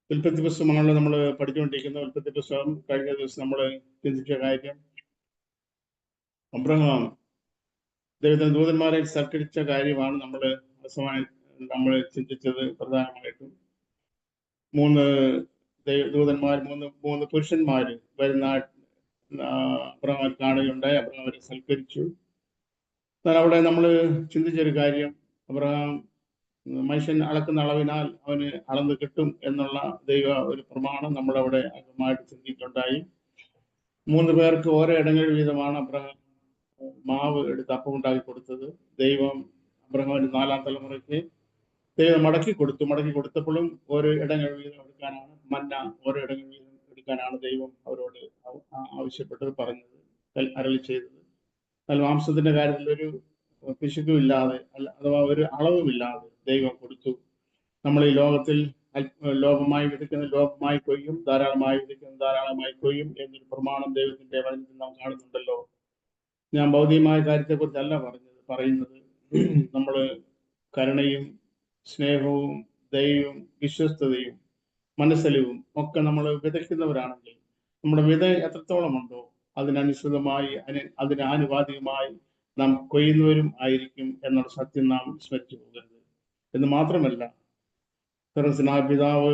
ഉൽപ്പത്തി പുസ്തകമാണല്ലോ നമ്മൾ പഠിച്ചുകൊണ്ടിരിക്കുന്നത്. ഉൽപ്പത്തി പുസ്തകം കഴിഞ്ഞ ദിവസം നമ്മൾ ചിന്തിച്ച കാര്യം അബ്രഹാം ദൈവത്തിന് ദൂതന്മാരെ സൽക്കരിച്ച കാര്യമാണ് നമ്മൾ ചിന്തിച്ചത്. പ്രധാനമായിട്ടും മൂന്ന് ദൂതന്മാർ, മൂന്ന് പുരുഷന്മാർ വരുന്ന അബ്രഹാം കാണുകയുണ്ടായി. അബ്രഹാം അവരെ സൽക്കരിച്ചു. എന്നാൽ അവിടെ നമ്മൾ ചിന്തിച്ചൊരു കാര്യം, അബ്രഹാം മനുഷ്യൻ അളക്കുന്ന അളവിനാൽ അവന് അളന്ന് കിട്ടും എന്നുള്ള ദൈവ ഒരു പ്രമാണം നമ്മളവിടെ അകമായിട്ട് ചിന്തിക്കുകയുണ്ടായി. 3 പേർക്ക് ഓരോ ഇടങ്ങൾ വീതമാണ് അബ്രഹാം മാവ് എടുത്ത് അപ്പം ഉണ്ടാക്കി കൊടുത്തത്. ദൈവം അബ്രഹാമിന്റെ 4-ാം തലമുറയ്ക്ക് ദൈവം മടക്കി കൊടുത്തപ്പോഴും ഓരോ ഇടങ്ങൾ വീതം എടുക്കാനാണ്, മന്ന ഓരോ ഇടങ്ങൾ വീതം എടുക്കാനാണ് ദൈവം അവരോട് ആവശ്യപ്പെട്ടത്, പറഞ്ഞത്, അരുളി ചെയ്തത്. എന്നാൽ മാംസത്തിന്റെ കാര്യത്തിൽ ഒരു പിശുക്കുമില്ലാതെ, അഥവാ ഒരു അളവുമില്ലാതെ ദൈവം കൊടുത്തു. നമ്മൾ ഈ ലോകത്തിൽ ലോപമായി വിതയ്ക്കുന്ന ലോപമായി കൊയ്യും, ധാരാളമായി വിതയ്ക്കുന്ന ധാരാളമായി കൊയ്യും എന്നൊരു പ്രമാണം ദൈവത്തിന്റെ വചനത്തിൽ നാം കാണുന്നുണ്ടല്ലോ. ഞാൻ ഭൗതികമായ കാര്യത്തെക്കുറിച്ചല്ല പറയുന്നത്. നമ്മൾ കരുണയും സ്നേഹവും ദയയും വിശ്വസ്തതയും മനസ്സലിവും ഒക്കെ നമ്മൾ വിതയ്ക്കുന്നവരാണെങ്കിൽ നമ്മുടെ വിത എത്രത്തോളം ഉണ്ടോ അതിനനുസൃതമായി, അതിനാനുപാതികമായി നാം കൊയ്യുന്നവരും ആയിരിക്കും എന്നുള്ള സത്യം നാം സ്മരിച്ചു പോകരുത്. എന്ന് മാത്രമല്ല, സ്വർഗ്ഗസ്ഥനായ പിതാവ്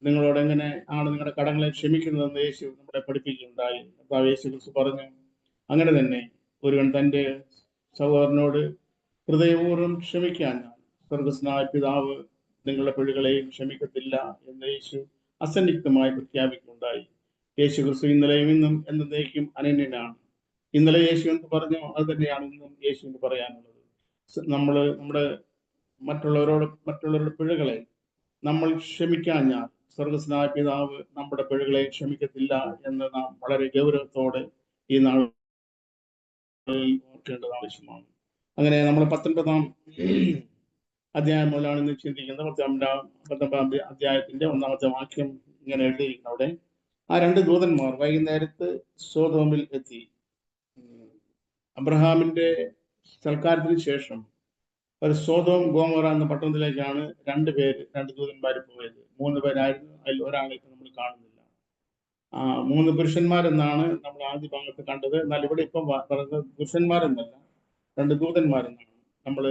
നിങ്ങളോട് എങ്ങനെ ആണ് നിങ്ങളുടെ കടങ്ങളെ ക്ഷമിക്കുന്നതെന്ന് യേശു നമ്മളെ പഠിപ്പിക്കുകയുണ്ടായി. കർത്താവ് യേശു ക്രിസ്തു പറഞ്ഞു, അങ്ങനെ തന്നെ ഒരുവൻ തൻ്റെ സഹോദരനോട് ഹൃദയപൂർവ്വം ക്ഷമിക്കാൻ സ്വർഗ്ഗസ്ഥനായ പിതാവ് നിങ്ങളുടെ പിഴകളെയും ക്ഷമിക്കത്തില്ല എന്ന് യേശു അസന്നിഗ്ധമായി പ്രഖ്യാപിക്കുകയുണ്ടായി. യേശു ക്രിസ്തു ഇന്നലെയും ഇന്നും എന്നേക്കും അനന്യനാണ്. ഇന്നലെ യേശു എന്ന് പറഞ്ഞു, അത് തന്നെയാണ് ഇന്നും യേശുവിന് പറയാനുള്ളത്. നമ്മുടെ മറ്റുള്ളവരുടെ പിഴകളെ നമ്മൾ ക്ഷമിക്കാഞ്ഞാൽ സ്വർഗ്ഗസ്ഥനായ പിതാവ് നമ്മുടെ പിഴകളെ ക്ഷമിക്കത്തില്ല എന്ന് നാം വളരെ ഗൗരവത്തോടെ ഈ നാൾ ഓർക്കേണ്ടത് ആവശ്യമാണ്. അങ്ങനെ നമ്മൾ 19-ാം അധ്യായം മുതലാണ് ഇന്ന് ചിന്തിക്കുന്നത്. 19-ാം അധ്യായത്തിന്റെ 1-ാമത്തെ വാക്യം ഇങ്ങനെ എഴുതിയിരിക്കുന്നു. അവിടെ ആ 2 ദൂതന്മാർ വൈകുന്നേരത്ത് സോദോമിൽ എത്തി. അബ്രഹാമിന്റെ സൽക്കാരത്തിന് ശേഷം ഒരു സോദോം ഗോമോറ എന്ന പട്ടണത്തിലേക്കാണ് 2 ദൂതന്മാർ പോയത്. 3 പേരായിരുന്നു. അതിൽ ഒരാളെ നമ്മൾ കാണുന്നില്ല. 3 പുരുഷന്മാരെന്നാണ് നമ്മൾ ആദ്യ ഭാഗത്ത് കണ്ടത്. എന്നാൽ ഇവിടെ ഇപ്പം പറയുന്നത് പുരുഷന്മാരെന്നല്ല, 2 ദൂതന്മാരെന്നാണ്. നമ്മൾ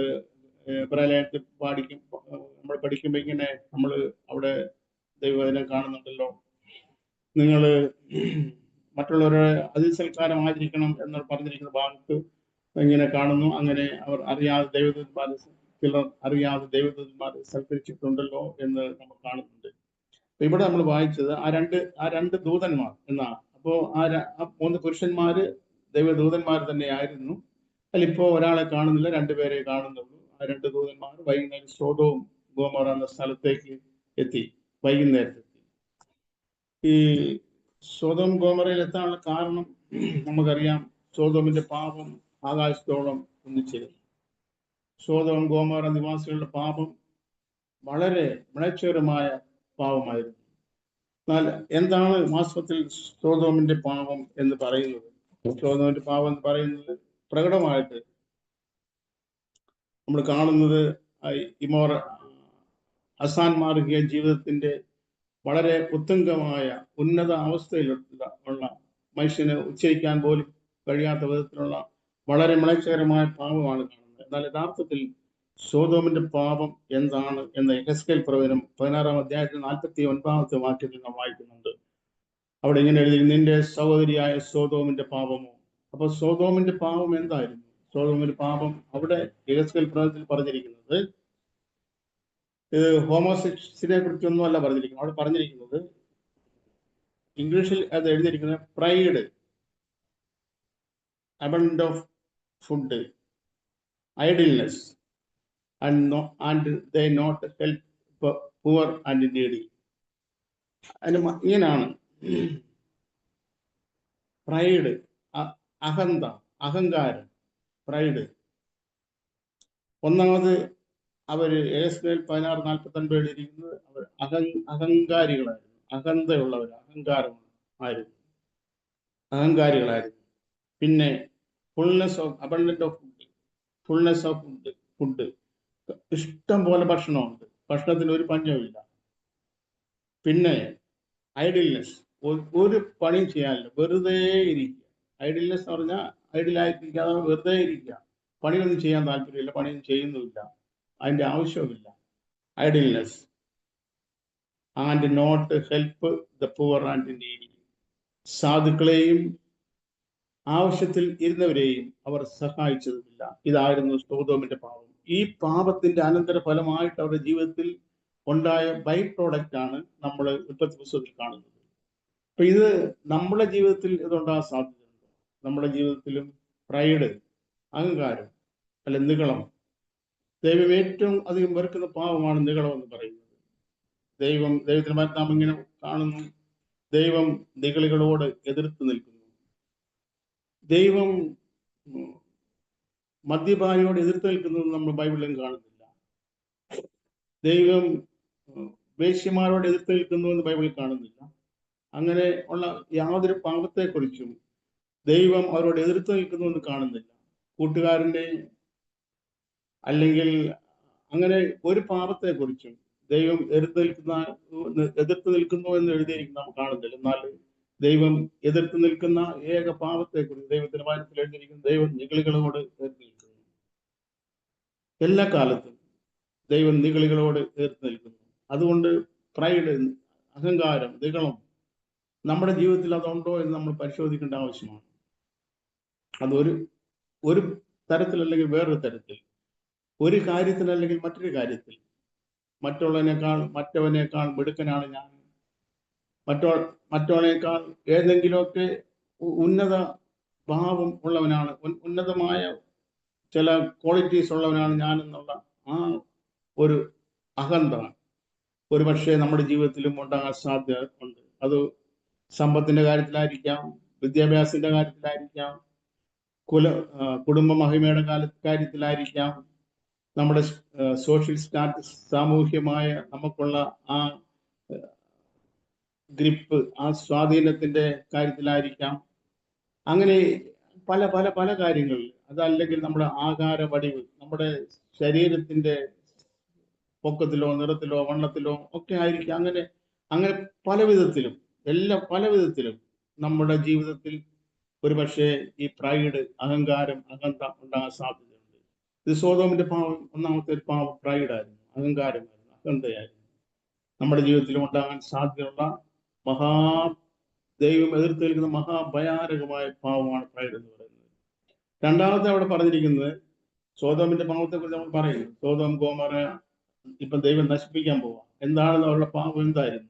പ്രളയത്തിൽ നമ്മൾ പഠിക്കുമ്പോൾ ഇങ്ങനെ നമ്മൾ അവിടെ ദൈവവചനം കാണുന്നുണ്ടല്ലോ, നിങ്ങൾ മറ്റുള്ളവരെ അതിസൽക്കാരം ആചരിക്കണം എന്ന് പറഞ്ഞിരിക്കുന്ന ഭാഗത്ത് ഇങ്ങനെ കാണുന്നു. അങ്ങനെ അവർ ചിലർ അറിയാതെ ദൈവദൂതന്മാരെ സൽക്കരിച്ചിട്ടുണ്ടല്ലോ എന്ന് നമ്മൾ കാണുന്നുണ്ട്. ഇവിടെ നമ്മൾ വായിച്ചത് ആ രണ്ട് ദൂതന്മാർ എന്നാണ്. അപ്പോൾ ആ 3 പുരുഷന്മാര് ദൈവദൂതന്മാർ തന്നെയായിരുന്നു. അതിലിപ്പോ ഒരാളെ കാണുന്നില്ല, 2 പേരെ കാണുന്നുള്ളൂ. ആ 2 ദൂതന്മാർ വൈകുന്നേരം സോദോം ഗോമോറ എന്ന സ്ഥലത്തേക്ക് എത്തി. വൈകുന്നേരത്തെത്തി. ഈ സോദോം ഗോമറയിൽ എത്താനുള്ള കാരണം നമുക്കറിയാം. സോദോമിന്റെ പാപം ആകാശത്തോളം ഒന്നിച്ചിരുന്നു. സോദോം ഗോമോറ നിവാസികളുടെ പാപം വളരെ മ്ലേച്ഛകരമായ പാപമായിരുന്നു. എന്നാൽ എന്താണ് വാസ്തവത്തിൽ സോദോമിന്റെ പാപം എന്ന് പറയുന്നത്? സോദോമിന്റെ പാപം എന്ന് പറയുന്നത് പ്രകടമായിട്ട് നമ്മൾ കാണുന്നത് അസാൻമാർഗിക ജീവിതത്തിന്റെ വളരെ ഉത്തുംഗമായ ഉന്നത അവസ്ഥയിലുള്ള മനുഷ്യന് ഉച്ചരിക്കാൻ പോലും കഴിയാത്ത വിധത്തിലുള്ള വളരെ മ്ലേച്ഛകരമായ പാപമാണ് കാണുന്നത്. എന്നാൽ യഥാർത്ഥത്തിൽ സോദോമിന്റെ പാപം എന്താണ് എന്ന് യെഹെസ്കേൽ പ്രവചനം 16-ാം അധ്യായത്തിൽ 49-ാമത്തെ വാക്യത്തിൽ നാം വായിക്കുന്നുണ്ട്. അവിടെ ഇങ്ങനെ എഴുതി, നിന്റെ സഹോദരിയായ സോദോമിന്റെ പാപമോ. അപ്പൊ സോദോമിന്റെ പാപം എന്തായിരുന്നു? സോദോമിന്റെ പാപം അവിടെ യെഹെസ്കേൽ പ്രവചനത്തിൽ പറഞ്ഞിരിക്കുന്നത് ഹോമോസെക്സിനെ കുറിച്ചൊന്നും അല്ല പറഞ്ഞിരിക്കുന്നത്. അവിടെ പറഞ്ഞിരിക്കുന്നത്, ഇംഗ്ലീഷിൽ അത് എഴുതിയിരിക്കുന്നത് pride, abundance of food, idleness, and they not help poor and needy. ഇങ്ങനെയാണ് പ്രൈഡ്, അഹങ്കാരം, പ്രൈഡ്. ഒന്നാമത് അവര് യെഹെസ്കേൽ 16:49 എഴുതിയിരിക്കുന്നത് അവർ അഹങ്കാരികളായിരുന്നു, അഹന്തയുള്ളവർ, അഹങ്കാരികളായിരുന്നു. പിന്നെ abundance of ഫുഡ്, ഇഷ്ടം പോലെ ഭക്ഷണമുണ്ട്, ഭക്ഷണത്തിന് ഒരു പഞ്ഞവുമില്ല. പിന്നെ ഐഡിൽനെസ്, ഒരു പണിയും ചെയ്യാനില്ല, വെറുതെ ഇരിക്കുക. ഐഡിൽനെസ് എന്ന് പറഞ്ഞാൽ ഐഡിലായിട്ടിരിക്കാതെ വെറുതെ ഇരിക്കുക, പണിയൊന്നും ചെയ്യാൻ താല്പര്യമില്ല, പണിയൊന്നും ചെയ്യുന്നുമില്ല, അതിൻ്റെ ആവശ്യവുമില്ല. Idleness. And not help the poor and needy. സാധുക്കളെയും ആവശ്യത്തിൽ ഇരുന്നവരെയും അവർ സഹായിച്ചതുമില്ല. ഇതായിരുന്നു സൊദോമിന്റെ പാപം. ഈ പാപത്തിന്റെ അനന്തര ഫലമായിട്ട് അവരുടെ ജീവിതത്തിൽ ഉണ്ടായ ബൈ പ്രോഡക്റ്റ് ആണ് നമ്മൾ ഉൽപ്പത്തി പുസ്തകത്തിൽ കാണുന്നത്. അപ്പൊ ഇത് നമ്മുടെ ജീവിതത്തിൽ ഇതുണ്ടാകാൻ സാധ്യതയുണ്ട്. നമ്മുടെ ജീവിതത്തിലും പ്രൈഡ്, അഹങ്കാരം, അല്ലെ നിഗളം. ദൈവം ഏറ്റവും അധികം വെറുക്കുന്ന പാപമാണ് നിഗളം എന്ന് പറയുന്നത്. ദൈവത്തിന് നാം ഇങ്ങനെ കാണുന്നു, ദൈവം നിഗളികളോട് എതിർത്ത് നിൽക്കുന്നു. ദൈവം മദ്യപാനിയോട് എതിർത്ത് നിൽക്കുന്നത് നമ്മൾ ബൈബിളിലും കാണുന്നില്ല. ദൈവം വേശ്യമാരോട് എതിർത്ത് നിൽക്കുന്നു എന്ന് ബൈബിളിൽ കാണുന്നില്ല. അങ്ങനെ ഉള്ള യാതൊരു പാപത്തെക്കുറിച്ചും ദൈവം അവരോട് എതിർത്ത് നിൽക്കുന്നു എന്ന് കാണുന്നില്ല. കൂട്ടുകാരൻ്റെ അല്ലെങ്കിൽ അങ്ങനെ ഒരു പാപത്തെക്കുറിച്ചും ദൈവം എതിർത്ത് നിൽക്കുന്നു എന്ന് എഴുതിയിരിക്കുന്ന നാം കാണുന്നില്ല. എന്നാൽ ദൈവം എതിർത്ത് നിൽക്കുന്ന ഏക പാപത്തെക്കുറിച്ച് ദൈവത്തിന്റെ വാക്യത്തിൽ എഴുതിയിരിക്കുന്ന ദൈവം നിഗളികളോട് എതിർത്ത് നിൽക്കുന്നു. എല്ലാ കാലത്തും ദൈവം നിഗളികളോട് എതിർത്ത് നിൽക്കുന്നു. അതുകൊണ്ട് പ്രൈഡ്, അഹങ്കാരം, നിഗളം നമ്മുടെ ജീവിതത്തിൽ അതുണ്ടോ എന്ന് നമ്മൾ പരിശോധിക്കേണ്ട ആവശ്യമാണ്. അതൊരു ഒരു തരത്തിലല്ലെങ്കിൽ വേറൊരു തരത്തിൽ, ഒരു കാര്യത്തിലല്ലെങ്കിൽ മറ്റൊരു കാര്യത്തിൽ, മറ്റവനേക്കാൾ മിടുക്കനാണ് ഞാൻ, മറ്റവനേക്കാൾ ഏതെങ്കിലുമൊക്കെ ഉന്നത ഭാവം ഉള്ളവനാണ്, ഉന്നതമായ ചില ക്വാളിറ്റീസ് ഉള്ളവനാണ് ഞാൻ എന്നുള്ള ആ ഒരു അഹന്ത ഒരു പക്ഷേ നമ്മുടെ ജീവിതത്തിലും ഉണ്ടാകാൻ സാധ്യത ഉണ്ട്. അത് സമ്പത്തിന്റെ കാര്യത്തിലായിരിക്കാം, വിദ്യാഭ്യാസത്തിന്റെ കാര്യത്തിലായിരിക്കാം, കുടുംബ മഹിമയുടെ കാര്യത്തിലായിരിക്കാം, നമ്മുടെ സോഷ്യൽ സ്റ്റാറ്റസ്, സാമൂഹ്യമായ നമുക്കുള്ള ആ ഗ്രിപ്പ്, ആ സ്വാധീനത്തിന്റെ കാര്യത്തിലായിരിക്കാം. അങ്ങനെ പല പല പല കാര്യങ്ങളിൽ. അതല്ലെങ്കിൽ നമ്മുടെ ആകാര വടിവ്, നമ്മുടെ ശരീരത്തിന്റെ പൊക്കത്തിലോ നിറത്തിലോ വണ്ണത്തിലോ ഒക്കെ ആയിരിക്കാം. അങ്ങനെ പല വിധത്തിലും, പല വിധത്തിലും നമ്മുടെ ജീവിതത്തിൽ ഒരു പക്ഷേ ഈ പ്രൈഡ്, അഹങ്കാരം, അഹന്ത ഉണ്ടാകാൻ സാധ്യതയുണ്ട്. ഇത് സൊദോമിന്റെ പാവം, ഒന്നാമത്തെ ഒരു പാവം പ്രൈഡായിരുന്നു, അഹങ്കാരമായിരുന്നു, അഹന്തയായിരുന്നു. നമ്മുടെ ജീവിതത്തിലും ഉണ്ടാകാൻ സാധ്യതയുള്ള ദൈവം എതിർത്ത് നിൽക്കുന്ന മഹാഭയാനകമായ പാവമാണ് പ്രൈഡ് എന്ന് പറയുന്നത്. രണ്ടാമത്തെ അവിടെ പറഞ്ഞിരിക്കുന്നത് സൊദോമിന്റെ പാവത്തെ കുറിച്ച് നമ്മൾ പറയുന്നു. സൊദോം ഗോമോറ ഇപ്പൊ ദൈവം നശിപ്പിക്കാൻ പോവാം. എന്താണെന്ന് അവരുടെ പാപം എന്തായിരുന്നു?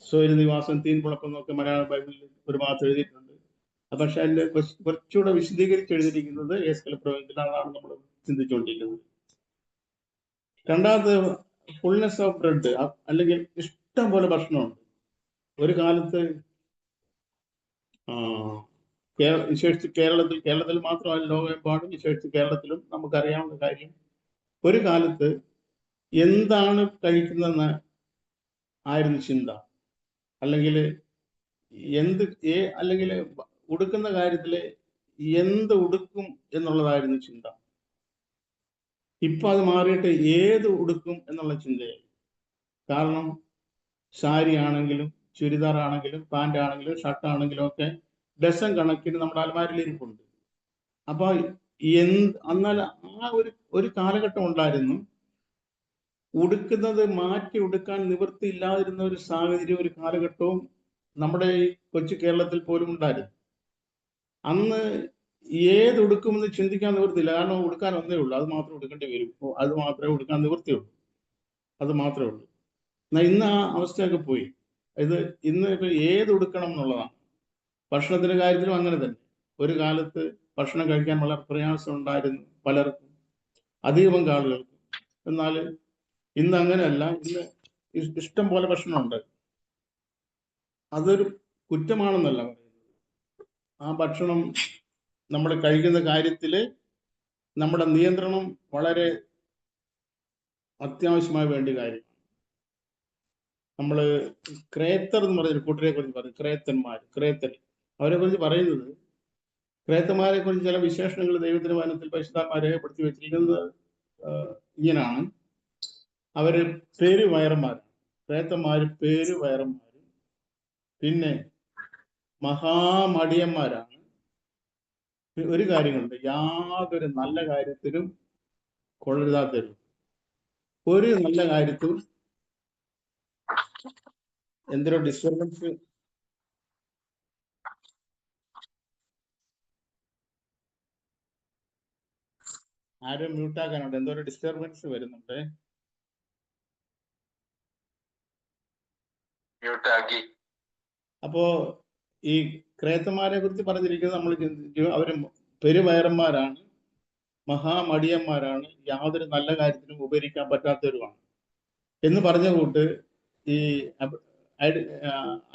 സ്വൈരനിവാസം, തീൻപുളക്കം എന്നൊക്കെ മലയാള ബൈബിളിൽ ഒരു ഭാഗത്ത് എഴുതിയിട്ടുണ്ട്. പക്ഷെ അതിന്റെ കുറച്ചുകൂടെ വിശദീകരിച്ച് എഴുതിയിരിക്കുന്നത് ഏസ്കേൽ പ്രവചനത്തിലാണ് നമ്മൾ ചിന്തിച്ചുകൊണ്ടിരിക്കുന്നത്. രണ്ടാമത് ഫുൾനെസ് ഓഫ് ബ്രെഡ്, അല്ലെങ്കിൽ ഇഷ്ടം പോലെ ഭക്ഷണമുണ്ട്. ഒരു കാലത്ത് വിശേഷിച്ച് കേരളത്തിൽ മാത്രമല്ല, ലോകമെമ്പാടും വിശേഷിച്ച് കേരളത്തിലും നമുക്കറിയാവുന്ന കാര്യം, ഒരു കാലത്ത് എന്താണ് കഴിക്കുന്നതെന്ന് ആയിരുന്നു ചിന്ത. അല്ലെങ്കിൽ അല്ലെങ്കിൽ ഉടുക്കുന്ന കാര്യത്തില് എന്ത് ഉടുക്കും എന്നുള്ളതായിരുന്നു ചിന്ത. ഇപ്പൊ അത് മാറിയിട്ട് ഏത് ഉടുക്കും എന്നുള്ള ചിന്തയായി. കാരണം സാരി ആണെങ്കിലും ചുരിദാർ ആണെങ്കിലും പാൻ്റ് ആണെങ്കിലും ഷർട്ട് ആണെങ്കിലും ഒക്കെ ഡസൻ കണക്കിന് നമ്മുടെ അലമാരിൽ ഇരിപ്പുണ്ട്. അപ്പൊ എന്നാൽ ആ ഒരു കാലഘട്ടം ഉണ്ടായിരുന്നു, ഉടുക്കുന്നത് മാറ്റി ഉടുക്കാൻ നിവൃത്തിയില്ലാതിരുന്ന ഒരു സാഹചര്യം, ഒരു കാലഘട്ടവും നമ്മുടെ ഈ കൊച്ചു കേരളത്തിൽ പോലും ഉണ്ടായിരുന്നു. അന്ന് ഏതുടുക്കുമെന്ന് ചിന്തിക്കാൻ നിവൃത്തിയില്ല. കാരണം ഉടുക്കാൻ ഒന്നേ ഉള്ളൂ, അത് മാത്രമേ ഉടുക്കേണ്ടി വരും, അത് മാത്രമേ ഉടുക്കാൻ നിവൃത്തിയുള്ളൂ, അത് മാത്രമേ ഉള്ളൂ. എന്നാൽ ഇന്ന് ആ അവസ്ഥയൊക്കെ പോയി. ഇന്ന് ഇപ്പൊ ഏതുടുക്കണം എന്നുള്ളതാണ്. ഭക്ഷണത്തിന്റെ കാര്യത്തിലും അങ്ങനെ തന്നെ. ഒരു കാലത്ത് ഭക്ഷണം കഴിക്കാൻ വളരെ പ്രയാസം ഉണ്ടായിരുന്നു പലർക്കും, അധികം ആളുകൾക്ക്. എന്നാൽ ഇന്ന് അങ്ങനെയല്ല. ഇന്ന് ഇഷ്ടം പോലെ ഭക്ഷണമുണ്ട്. അതൊരു കുറ്റമാണെന്നല്ല പറയുന്നത്. ആ ഭക്ഷണം നമ്മൾ കഴിക്കുന്ന കാര്യത്തില് നമ്മുടെ നിയന്ത്രണം വളരെ അത്യാവശ്യമായി വേണ്ട കാര്യമാണ്. നമ്മൾ ക്രേത്തർ എന്ന് പറഞ്ഞൊരു കൂട്ടരെ കുറിച്ച് പറയും, ക്രേത്തൻ. അവരെ കുറിച്ച് പറയുന്നത്, ക്രേത്തന്മാരെ കുറിച്ച് ചില വിശേഷണങ്ങൾ ദൈവത്തിന്റെ വചനത്തിൽ പരിശുദ്ധാത്മാ രേഖപ്പെടുത്തി വെച്ചിരിക്കുന്നത് ഇങ്ങനെയാണ്. അവര് പേര് വയറന്മാരാണ്. ക്രേത്തന്മാര് പേരുവയറന്മാരും പിന്നെ മഹാമടിയന്മാരാണ്. ഒരു കാര്യമുണ്ട്, യാതൊരു നല്ല കാര്യത്തിലും കൊള്ളരുതാത്തവരും. ഒരു നല്ല കാര്യത്തിലും എന്തൊരു ഡിസ്റ്റർബൻസ്, ആരും മ്യൂട്ടാക്കാനുണ്ട്, എന്തോ ഒരു ഡിസ്റ്റർബൻസ് വരുന്നുണ്ട്. അപ്പോ ഈ ക്രേത്തന്മാരെ കുറിച്ച് പറഞ്ഞിരിക്കുന്നത് നമ്മൾ ചിന്തിച്ചു, അവര് പെരുവയറന്മാരാണ്, മഹാമടിയന്മാരാണ്, യാതൊരു നല്ല കാര്യത്തിനും ഉപകരിക്കാൻ പറ്റാത്തവരുമാണ് എന്ന് പറഞ്ഞ കൂട്ട് ഈ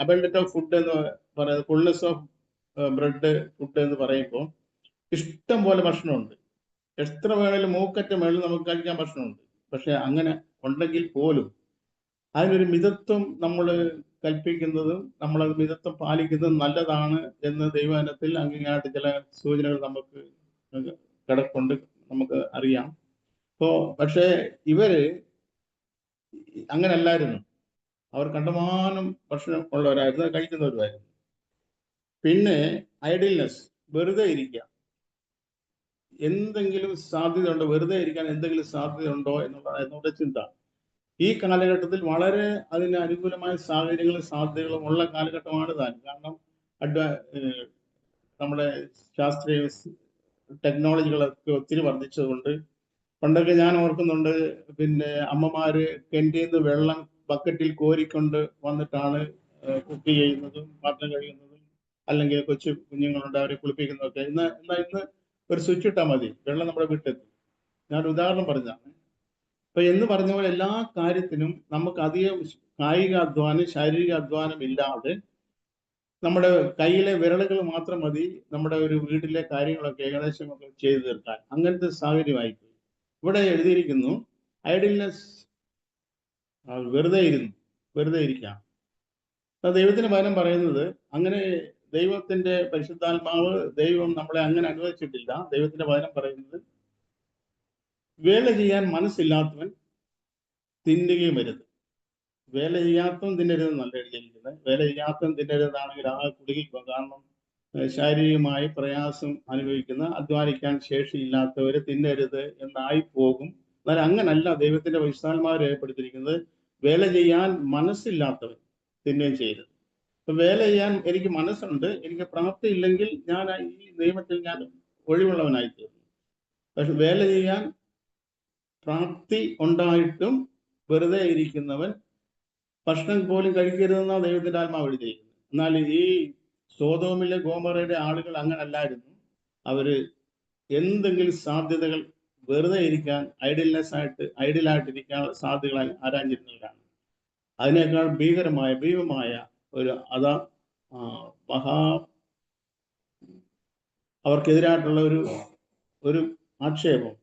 അബൻഡന്റ് ഓഫ് ഫുഡ് എന്ന് പറയുന്നത്, ഫുൾനെസ് ഓഫ് ബ്രെഡ് ഫുഡ് എന്ന് പറയുമ്പോൾ ഇഷ്ടം പോലെ ഭക്ഷണമുണ്ട്. എത്ര വേണേലും മൂക്കറ്റ മേളിൽ നമുക്ക് കഴിക്കാൻ ഭക്ഷണമുണ്ട്. പക്ഷെ അങ്ങനെ ഉണ്ടെങ്കിൽ പോലും അതിനൊരു മിതത്വം നമ്മൾ കൽപ്പിക്കുന്നതും നമ്മളത് മിതത്വം പാലിക്കുന്നതും നല്ലതാണ് എന്ന് ദൈവവചനത്തിൽ അങ്ങനെയായിട്ട് ചില സൂചനകൾ നമുക്ക് കിടപ്പുണ്ട്, നമുക്ക് അറിയാം. പക്ഷേ ഇവര് അങ്ങനല്ലായിരുന്നു. അവർ കണ്ടമാനം ഭക്ഷണം ഉള്ളവരായിരുന്നു, കഴിക്കുന്നവരുമായിരുന്നു. പിന്നെ ഐഡിൽനെസ്, വെറുതെ ഇരിക്കുക, എന്തെങ്കിലും സാധ്യത ഉണ്ടോ, വെറുതെ ഇരിക്കാൻ എന്തെങ്കിലും സാധ്യത ഉണ്ടോ എന്നുള്ള ചിന്ത. ഈ കാലഘട്ടത്തിൽ വളരെ അതിന് അനുകൂലമായ സാഹചര്യങ്ങളും സാധ്യതകളും ഉള്ള കാലഘട്ടമാണ് താൻ. കാരണം നമ്മുടെ ശാസ്ത്രീയ ടെക്നോളജികളൊക്കെ ഒത്തിരി വർദ്ധിച്ചതുകൊണ്ട്, പണ്ടൊക്കെ ഞാൻ ഓർക്കുന്നുണ്ട്, പിന്നെ അമ്മമാര് കിണറ്റിൽ വെള്ളം ബക്കറ്റിൽ കോരിക്കൊണ്ട് വന്നിട്ടാണ് കുക്ക് ചെയ്യുന്നതും പാത്രം കഴിയുന്നതും, അല്ലെങ്കിൽ കൊച്ചു കുഞ്ഞുങ്ങളുണ്ട് അവരെ കുളിപ്പിക്കുന്നതൊക്കെ. ഇന്ന് ഒരു സ്വിച്ച് ഇട്ടാൽ മതി, വെള്ളം നമ്മുടെ വീട്ടിലെത്തും. ഞാൻ ഉദാഹരണം പറഞ്ഞാണ്. അപ്പൊ എന്ന് പറഞ്ഞ പോലെ എല്ലാ കാര്യത്തിനും നമുക്ക് അധികം കായിക അധ്വാനം, ശാരീരിക അധ്വാനം ഇല്ലാതെ നമ്മുടെ കയ്യിലെ വിരലുകൾ മാത്രം മതി നമ്മുടെ ഒരു വീട്ടിലെ കാര്യങ്ങളൊക്കെ ഏകദേശം ഒക്കെ ചെയ്തു തീർക്കാൻ. അങ്ങനത്തെ സാഹചര്യമായിപ്പോയി. ഇവിടെ എഴുതിയിരിക്കുന്നു ഐഡിൽനെസ്, വെറുതെ ഇരിക്കാം. ദൈവത്തിന്റെ വചനം പറയുന്നത് അങ്ങനെ ദൈവത്തിന്റെ പരിശുദ്ധാത്മാവ്, ദൈവം നമ്മളെ അങ്ങനെ അനുവദിച്ചിട്ടില്ല. ദൈവത്തിന്റെ വചനം പറയുന്നത് വേല ചെയ്യാൻ മനസ്സില്ലാത്തവൻ തിന്നുകയും വരുത്. വേല ചെയ്യാത്തവൻ തിന്നരുതെന്നല്ല എഴുതിയിരിക്കുന്നത്. വേല ചെയ്യാത്തവൻ തിന്നരുതെന്നാണെങ്കിൽ ആ കുടുങ്ങിപ്പോ. കാരണം ശാരീരികമായി പ്രയാസം അനുഭവിക്കുന്ന, അധ്വാനിക്കാൻ ശേഷിയില്ലാത്തവര് തിന്നരുത് എന്നായി പോകും. എന്നാൽ അങ്ങനല്ല ദൈവത്തിന്റെ പരിശുദ്ധാത്മാവ് രേഖപ്പെടുത്തിയിരിക്കുന്നത്. വേല ചെയ്യാൻ മനസ്സില്ലാത്തവൻ തിന്നുകയും ചെയ്യരുത്. ഇപ്പൊ വേല ചെയ്യാൻ എനിക്ക് മനസ്സുണ്ട്, എനിക്ക് പ്രാപ്തി ഇല്ലെങ്കിൽ ഞാൻ ഈ നിയമത്തിൽ ഞാൻ ഒഴിവുള്ളവനായി തീർന്നു. പക്ഷെ വേല ചെയ്യാൻ പ്രാപ്തി ഉണ്ടായിട്ടും വെറുതെ ഇരിക്കുന്നവൻ ഭക്ഷണം പോലും കഴിക്കരുതെന്നാണ് ദൈവത്തിന്റെ ആത്മാവ് എഴുതിയിരിക്കുന്നത്. എന്നാൽ ഈ സോദോമിലെ ഗോമോറയുടെ ആളുകൾ അങ്ങനല്ലായിരുന്നു. അവര് എന്തെങ്കിലും സാധ്യതകൾ വെറുതെ ഇരിക്കാൻ, ഐഡിലായിട്ടിരിക്കാനുള്ള സാധ്യതകൾ ആരാഞ്ഞിരുന്നവരാണ്. അതിനേക്കാൾ ഭീമമായ ഒരു അവർക്കെതിരായിട്ടുള്ള ഒരു ആക്ഷേപം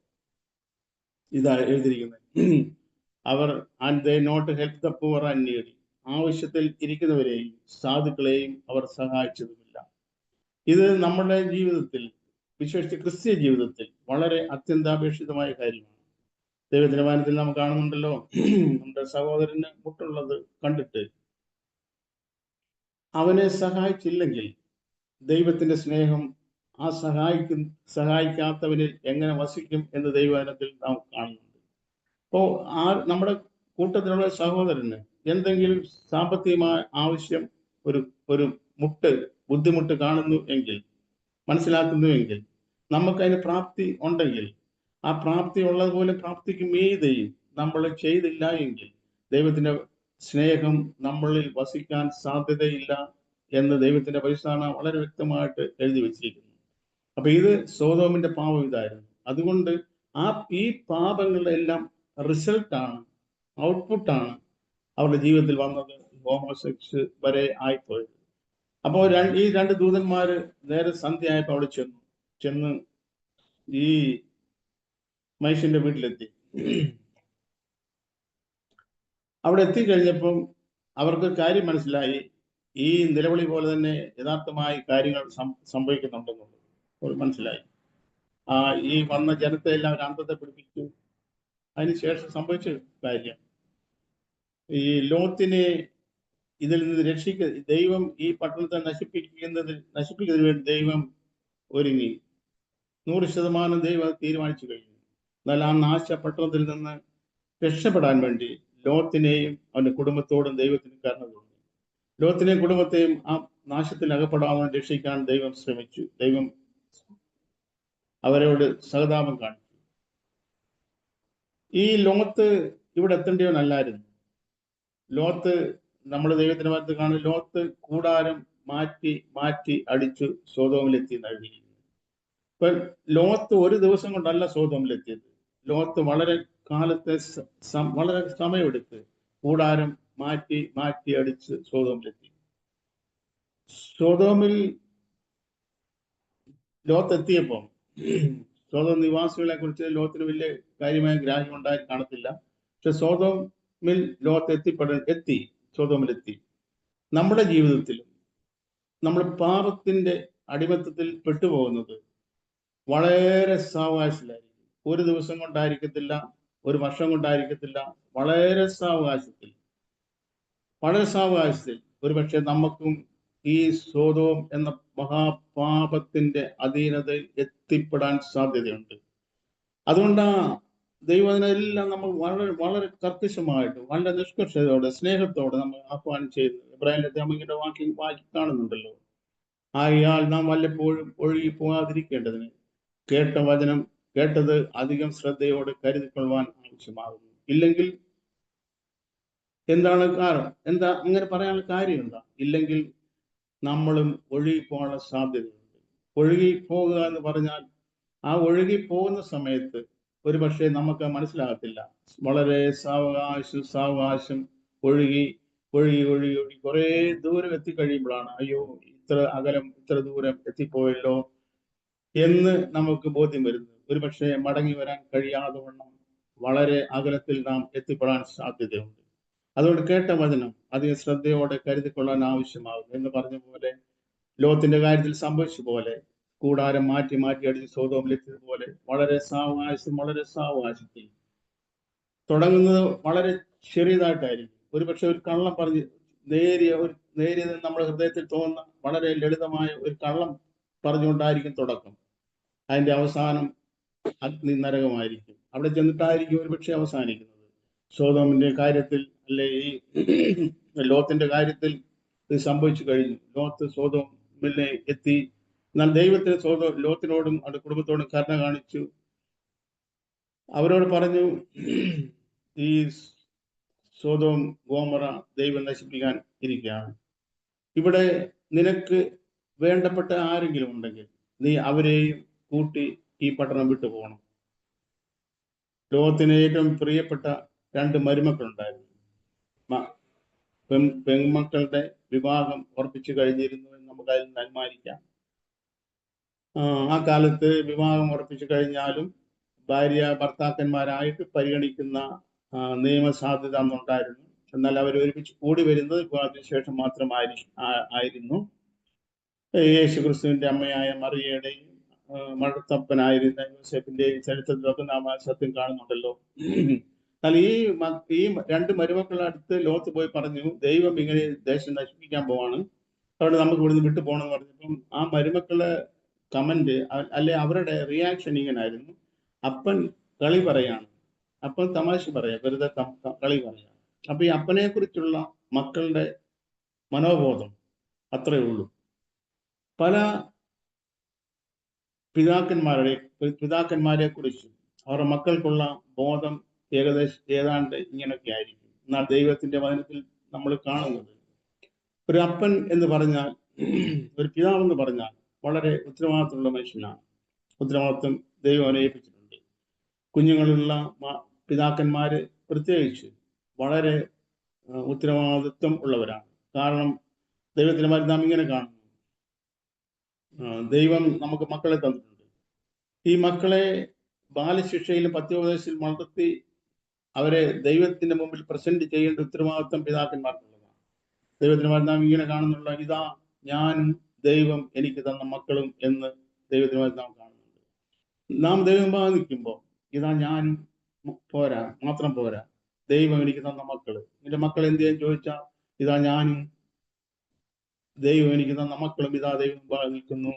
ഇതാ എഴുതിയിരിക്കുന്നത്. അവർ and they not help the poor and needy, ആവശ്യത്തിൽ ഇരിക്കുന്നവരെയും സാധുക്കളെയും അവർ സഹായിച്ചതുമില്ല. ഇത് നമ്മുടെ ജീവിതത്തിൽ, വിശേഷിച്ച് ക്രിസ്തീയ ജീവിതത്തിൽ വളരെ അത്യന്താപേക്ഷിതമായ കാര്യമാണ്. ദൈവത്തിന്റെ വചനത്തിൽ നാം കാണുന്നുണ്ടല്ലോ, നമ്മുടെ സഹോദരന് മുട്ടുള്ളത് കണ്ടിട്ട് അവനെ സഹായിച്ചില്ലെങ്കിൽ ദൈവത്തിന്റെ സ്നേഹം ആ സഹായിക്കാത്തവനിൽ എങ്ങനെ വസിക്കും എന്ന് ദൈവവചനത്തിൽ നാം കാണുന്നുണ്ട്. അപ്പോ നമ്മുടെ കൂട്ടത്തിലുള്ള സഹോദരന് എന്തെങ്കിലും സാമ്പത്തികമായ ആവശ്യം, ഒരു ബുദ്ധിമുട്ട് കാണുന്നു എങ്കിൽ, മനസ്സിലാക്കുന്നുവെങ്കിൽ, നമുക്കതിന് പ്രാപ്തി ഉണ്ടെങ്കിൽ, ആ പ്രാപ്തി ഉള്ളതുപോലെ പ്രാപ്തിക്ക് മീതെയും നമ്മൾ ചെയ്തില്ല എങ്കിൽ ദൈവത്തിന്റെ സ്നേഹം നമ്മളിൽ വസിക്കാൻ സാധ്യതയില്ല എന്ന് ദൈവത്തിന്റെ പരിശുദ്ധാത്മാവ് വളരെ വ്യക്തമായിട്ട് എഴുതി വെച്ചിരിക്കുന്നു. അപ്പൊ ഇത് സോദോമിന്റെ പാപം ഇതായിരുന്നു. അതുകൊണ്ട് ഈ പാപങ്ങളുടെ എല്ലാം റിസൾട്ടാണ്, ഔട്ട്പുട്ടാണ് അവരുടെ ജീവിതത്തിൽ വന്നത്, ഹോമോസെക്സ് വരെ ആയിപ്പോയത്. അപ്പോൾ ഈ രണ്ട് ദൂതന്മാര് നേരെ സന്ധ്യയായപ്പോൾ അവിടെ ചെന്ന് ഈ മനുഷ്യന്റെ വീട്ടിലെത്തി. അവിടെ എത്തിക്കഴിഞ്ഞപ്പം അവർക്ക് കാര്യം മനസ്സിലായി. ഈ നിലവിളി പോലെ തന്നെ യഥാർത്ഥമായി കാര്യങ്ങൾ സംഭവിക്കുന്നുണ്ടെന്നുള്ളത് മനസ്സിലായി. ഈ വന്ന ജനത്തെ എല്ലാം ഒരു അന്തത്തെ പിടിപ്പിച്ചു. അതിനുശേഷം സംഭവിച്ച കാര്യം, ഈ ലോത്തിനെ ഇതിൽ നിന്ന് ദൈവം ഈ പട്ടണത്തെ നശിപ്പിക്കുന്നതിന് വേണ്ടി ദൈവം ഒരുങ്ങി. 100% ദൈവം തീരുമാനിച്ചു കഴിഞ്ഞു. എന്നാൽ ആ നാശ പട്ടണത്തിൽ നിന്ന് രക്ഷപ്പെടാൻ വേണ്ടി ലോത്തിനെയും അവന്റെ കുടുംബത്തോടും ദൈവത്തിന് കരുണ തോന്നി. ലോത്തിനെയും കുടുംബത്തെയും ആ നാശത്തിൽ അകപ്പെടാമെന്ന് രക്ഷിക്കാൻ ദൈവം ശ്രമിച്ചു. ദൈവം അവരോട് സഹതാപം കാണിച്ചു. ഈ ലോത്ത് ഇവിടെ എത്തേണ്ടവനല്ലായിരുന്നു. ലോത്ത് നമ്മൾ ദൈവത്തിന്റെ ഭാഗത്ത് കാണും. ലോത്ത് കൂടാരം മാറ്റി മാറ്റി അടിച്ചു സോതോമിലെത്തി നൽകിയിരിക്കുന്നു. ഇപ്പൊ ലോത്ത് ഒരു ദിവസം കൊണ്ടല്ല സോതോമിലെത്തിയത്. ലോത്ത് വളരെ സമയമെടുത്ത് കൂടാരം മാറ്റി മാറ്റി അടിച്ച് സോതോമിലെത്തി. സോതോമിൽ ലോത്ത് എത്തിയപ്പോൾ സോതോം നിവാസികളെ കുറിച്ച് ലോത്തിന് വലിയ കാര്യമായ ഗ്രാഹ്യം ഉണ്ടായി കാണത്തില്ല. പക്ഷെ സോതോമിൽ ലോത്ത് സോതോമിലെത്തി. നമ്മുടെ ജീവിതത്തിലും നമ്മൾ പാപത്തിന്റെ അടിമത്തത്തിൽ പെട്ടുപോകുന്നത് വളരെ സാവകാശത്തിലായിരിക്കും. ഒരു ദിവസം കൊണ്ടായിരിക്കത്തില്ല, ഒരു വർഷം കൊണ്ടായിരിക്കത്തില്ല, വളരെ സാവകാശത്തിൽ ഒരുപക്ഷെ നമുക്കും ഈ സോതോം എന്ന മഹാപാപത്തിന്റെ അധീനതയിൽ എത്തിപ്പെടാൻ സാധ്യതയുണ്ട്. അതുകൊണ്ടാണ് ദൈവം അതിനെല്ലാം നമ്മൾ വളരെ വളരെ കർക്കശമായിട്ട് വളരെ നിഷ്കർഷതയോടെ സ്നേഹത്തോടെ നമ്മൾ ആഹ്വാനം ചെയ്യുന്നത്. ഇബ്രാഹിമിന്റെ അമ്മയുടെ വാക്കി കാണുന്നുണ്ടല്ലോ. ആയാൽ നാം വല്ലപ്പോഴും ഒഴുകി പോകാതിരിക്കേണ്ടതിന് കേട്ടത് അധികം ശ്രദ്ധയോടെ കരുതിക്കൊള്ളുവാൻ ആവശ്യമാകുന്നു. ഇല്ലെങ്കിൽ എന്താണ് കാരണം? അങ്ങനെ പറയാനുള്ള കാര്യം എന്താ? ഇല്ലെങ്കിൽ നമ്മളും ഒഴുകി പോകാനുള്ള സാധ്യതയുണ്ട്. ഒഴുകി പോകുക എന്ന് പറഞ്ഞാൽ ആ ഒഴുകി പോകുന്ന സമയത്ത് ഒരു പക്ഷേ നമുക്ക് മനസ്സിലാകത്തില്ല. വളരെ സാവകാശം ഒഴുകി കുറെ ദൂരം എത്തിക്കഴിയുമ്പോഴാണ് അയ്യോ ഇത്ര ദൂരം എത്തിപ്പോയല്ലോ എന്ന് നമുക്ക് ബോധ്യം വരുന്നത്. ഒരു പക്ഷേ മടങ്ങി വരാൻ കഴിയാതെ വണ്ണം വളരെ അകലത്തിൽ നാം എത്തിപ്പെടാൻ സാധ്യതയുണ്ട്. അതുകൊണ്ട് കേട്ട വചനം അധികം ശ്രദ്ധയോടെ കരുതിക്കൊള്ളാൻ ആവശ്യമാകും എന്ന് പറഞ്ഞ പോലെ ലോത്തിന്റെ കാര്യത്തിൽ സംഭവിച്ച പോലെ കൂടാരം മാറ്റി മാറ്റി അടിച്ച് സോതോമിലെത്തിയതുപോലെ വളരെ സാവകാശത്തിൽ തുടങ്ങുന്നത് വളരെ ചെറിയതായിട്ടായിരിക്കും. ഒരുപക്ഷെ ഒരു കള്ളം പറഞ്ഞ് നേരിയത് നമ്മുടെ ഹൃദയത്തിൽ തോന്നുന്ന വളരെ ലളിതമായ ഒരു കള്ളം പറഞ്ഞുകൊണ്ടായിരിക്കും തുടക്കം. അതിന്റെ അവസാനം അഗ്നി നരകമായിരിക്കും. അവിടെ ചെന്നിട്ടായിരിക്കും ഒരുപക്ഷെ അവസാനിക്കുന്നത്. സോതോമിന്റെ കാര്യത്തിൽ അല്ലെ ഈ ലോത്തിന്റെ കാര്യത്തിൽ ഇത് സംഭവിച്ചു കഴിഞ്ഞു. ലോത്ത് സോതോമിലെ എത്തി. എന്നാൽ ദൈവത്തിന് ലോത്തിനോടും അവരുടെ കുടുംബത്തോടും കരുണ കാണിച്ചു. അവരോട് പറഞ്ഞു, ഈ സോതോം ഗോമറ ദൈവം നശിപ്പിക്കാൻ ഇരിക്കുകയാണ്. ഇവിടെ നിനക്ക് വേണ്ടപ്പെട്ട ആരെങ്കിലും ഉണ്ടെങ്കിൽ നീ അവരെയും കൂട്ടി ഈ പട്ടണം വിട്ടു പോകണം. ലോകത്തിന് ഏറ്റവും പ്രിയപ്പെട്ട 2 മരുമക്കളുണ്ടായിരുന്നു. പെൺമക്കളുടെ വിവാഹം ഉറപ്പിച്ചു കഴിഞ്ഞിരുന്നു എന്ന് നമുക്ക് അതിൽ അനുമാനിക്കാം. ആ കാലത്ത് വിവാഹം ഉറപ്പിച്ചു കഴിഞ്ഞാലും ഭാര്യ ഭർത്താക്കന്മാരായിട്ട് പരിഗണിക്കുന്ന നിയമസാധ്യത അന്നുണ്ടായിരുന്നു. എന്നാൽ അവർ ഒരുമിച്ച് കൂടി വരുന്നത് വിവാഹത്തിന് ശേഷം മാത്രമായിരുന്നു. യേശുക്രിസ്തുവിന്റെ അമ്മയായ മറിയയുടെയും മഴത്തപ്പനായിരുന്ന യോസേഫിന്റെയും ചരിത്രത്തിലൊക്കെ നാം ആ സത്യം കാണുന്നുണ്ടല്ലോ. എന്നാൽ ഈ 2 മരുമക്കളുടെ അടുത്ത് ലോത്ത് പോയി പറഞ്ഞു, ദൈവം ഇങ്ങനെ ദേശം നശിപ്പിക്കാൻ പോവാണ്, അതുകൊണ്ട് നമുക്ക് ഇവിടുന്ന് വിട്ടു പോകണമെന്ന് പറഞ്ഞപ്പം ആ മരുമക്കളെ കമന്റ് അല്ലെ അവരുടെ റിയാക്ഷൻ ഇങ്ങനായിരുന്നു. അപ്പൻ കളി പറയാണ്, അപ്പൻ തമാശ പറയാ, വെറുതെ കളി പറയാം. അപ്പൊ ഈ അപ്പനെ കുറിച്ചുള്ള മക്കളുടെ മനോബോധം അത്രയേ ഉള്ളൂ. പല പിതാക്കന്മാരെ കുറിച്ച് അവരുടെ മക്കൾക്കുള്ള ബോധം ഏതാണ്ട് ഇങ്ങനെയൊക്കെ ആയിരിക്കും. എന്നാൽ ദൈവത്തിന്റെ വചനത്തിൽ നമ്മൾ കാണുന്നത് ഒരു അപ്പൻ എന്ന് പറഞ്ഞാൽ, ഒരു പിതാവെന്ന് പറഞ്ഞാൽ വളരെ ഉത്തരവാദിത്തമുള്ള മനുഷ്യനാണ്. ഉത്തരവാദിത്വം ദൈവം ഏൽപ്പിച്ചിട്ടുണ്ട്. കുഞ്ഞുങ്ങളുള്ള പിതാക്കന്മാര് പ്രത്യേകിച്ച് വളരെ ഉത്തരവാദിത്വം ഉള്ളവരാണ്. കാരണം ദൈവത്തിന്റെ വചനം നാം ഇങ്ങനെ കാണുന്നു, ദൈവം നമുക്ക് മക്കളെ തന്നിട്ടുണ്ട്. ഈ മക്കളെ ബാലശിക്ഷയിലും പത്യോപദേശത്തിൽ വളർത്തി അവരെ ദൈവത്തിന്റെ മുമ്പിൽ പ്രസന്റ് ചെയ്യേണ്ട ഉത്തരവാദിത്വം പിതാക്കന്മാർക്കുള്ളതാണ്. ദൈവത്തിന് നാം ഇങ്ങനെ കാണുന്നുള്ള, ഇതാ ഞാനും ദൈവം എനിക്ക് തന്ന മക്കളും എന്ന് ദൈവത്തിന് നാം കാണുന്നുണ്ട്. നാം ദൈവം നിൽക്കുമ്പോൾ ഇതാ ഞാനും മാത്രം പോരാ, ദൈവം എനിക്ക് തന്ന മക്കള്. നിന്റെ മക്കൾ എന്ത് ചെയ്യാൻ ചോദിച്ചാൽ, ഇതാ ഞാനും ദൈവം എനിക്ക് തന്ന മക്കളും ഇതാ ദൈവം നിൽക്കുന്നു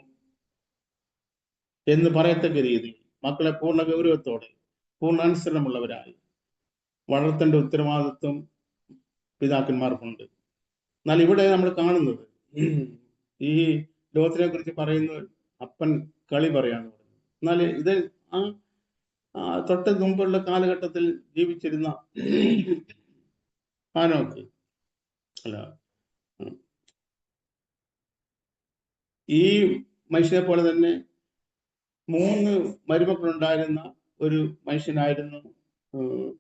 എന്ന് പറയത്തക്ക രീതിയിൽ മക്കളെ പൂർണ്ണ ഗൗരവത്തോടെ പൂർണ്ണാനുസരണമുള്ളവരായി വളർത്തേണ്ട ഉത്തരവാദിത്വം പിതാക്കന്മാർക്കുണ്ട്. എന്നാൽ ഇവിടെ നമ്മൾ കാണുന്നത് ഈ ലോകത്തിനെ കുറിച്ച് പറയുന്ന അപ്പൻ കളി പറയാന്ന് പറഞ്ഞു. എന്നാൽ ഇത് തൊട്ട് മുമ്പുള്ള കാലഘട്ടത്തിൽ ജീവിച്ചിരുന്ന ഹാനോക്ക് അല്ല, ഈ മനുഷ്യനെ പോലെ തന്നെ 3 മരുമക്കളുണ്ടായിരുന്ന ഒരു മനുഷ്യനായിരുന്നു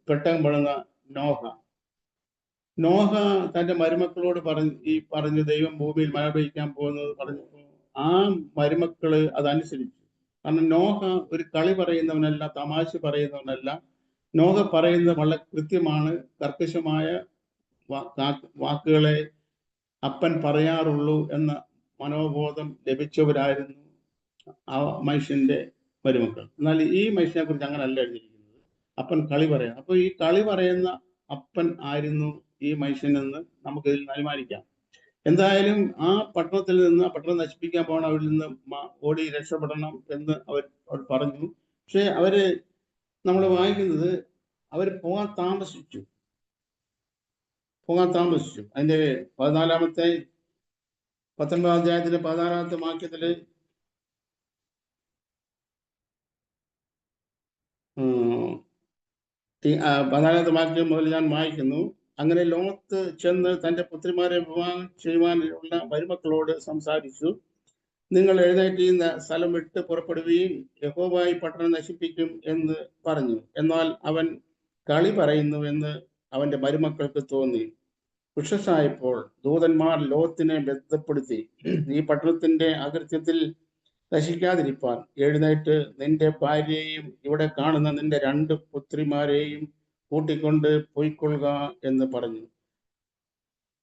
പെട്ടകം പണിത നോഹ. നോഹ തന്റെ മരുമക്കളോട് പറഞ്ഞു ദൈവം ഭൂമിയിൽ മഴ പെയ്ക്കാൻ പോകുന്നത് പറഞ്ഞപ്പോൾ ആ മരുമക്കള് അതനുസരിച്ചു. കാരണം നോഹ ഒരു കളി പറയുന്നവനല്ല, തമാശ പറയുന്നവനല്ല. നോഹ പറയുന്നത് വളരെ കൃത്യമാണ്, കർക്കശമായ വാക്കുകളെ അപ്പൻ പറയാറുള്ളൂ എന്ന മനോബോധം ലഭിച്ചവരായിരുന്നു ആ മനുഷ്യന്റെ മരുമക്കൾ. എന്നാൽ ഈ മനുഷ്യനെ കുറിച്ച് അങ്ങനല്ല എഴുതിയിരിക്കുന്നത്. അപ്പൻ കളി പറയാം. അപ്പൊ ഈ കളി പറയുന്ന അപ്പൻ ആയിരുന്നു ഈ മനുഷ്യനെന്ന് നമുക്ക് ഇതിൽ അനുമാനിക്കാം. എന്തായാലും ആ പട്ടണത്തിൽ നിന്ന്, പട്ടണം നശിപ്പിക്കാൻ പോകണം, അവരിൽ നിന്ന് ഓടി രക്ഷപ്പെടണം എന്ന് അവർ പറഞ്ഞു. പക്ഷെ നമ്മൾ വായിക്കുന്നത് അവർ പോകാൻ താമസിച്ചു. അതിന്റെ 19 അധ്യായത്തിലെ 16 വാക്യത്തില് 14 വാക്യം മുതൽ ഞാൻ വായിക്കുന്നു. അങ്ങനെ ലോത്ത് ചെന്ന് തന്റെ പുത്രിമാരെ വിവാഹം ചെയ്യുവാനുള്ള മരുമക്കളോട് സംസാരിച്ചു. നിങ്ങൾ എഴുന്നേറ്റ് സ്ഥലം വിട്ട് പുറപ്പെടുകയും യഹോവ പട്ടണം നശിപ്പിക്കും എന്ന് പറഞ്ഞു. എന്നാൽ അവൻ കളി പറയുന്നു എന്ന് അവന്റെ മരുമക്കൾക്ക് തോന്നി. ഉഷസ്സായപ്പോൾ ദൂതന്മാർ ലോത്തിനെ ബന്ധപ്പെടുത്തി, ഈ പട്ടണത്തിന്റെ അകൃത്യത്തിൽ നശിക്കാതിരിപ്പാൻ എഴുന്നേറ്റ് നിന്റെ ഭാര്യയെയും ഇവിടെ കാണുന്ന നിന്റെ 2 പുത്രിമാരെയും കൂട്ടിക്കൊണ്ട് പോയിക്കൊള്ളുക എന്ന് പറഞ്ഞു.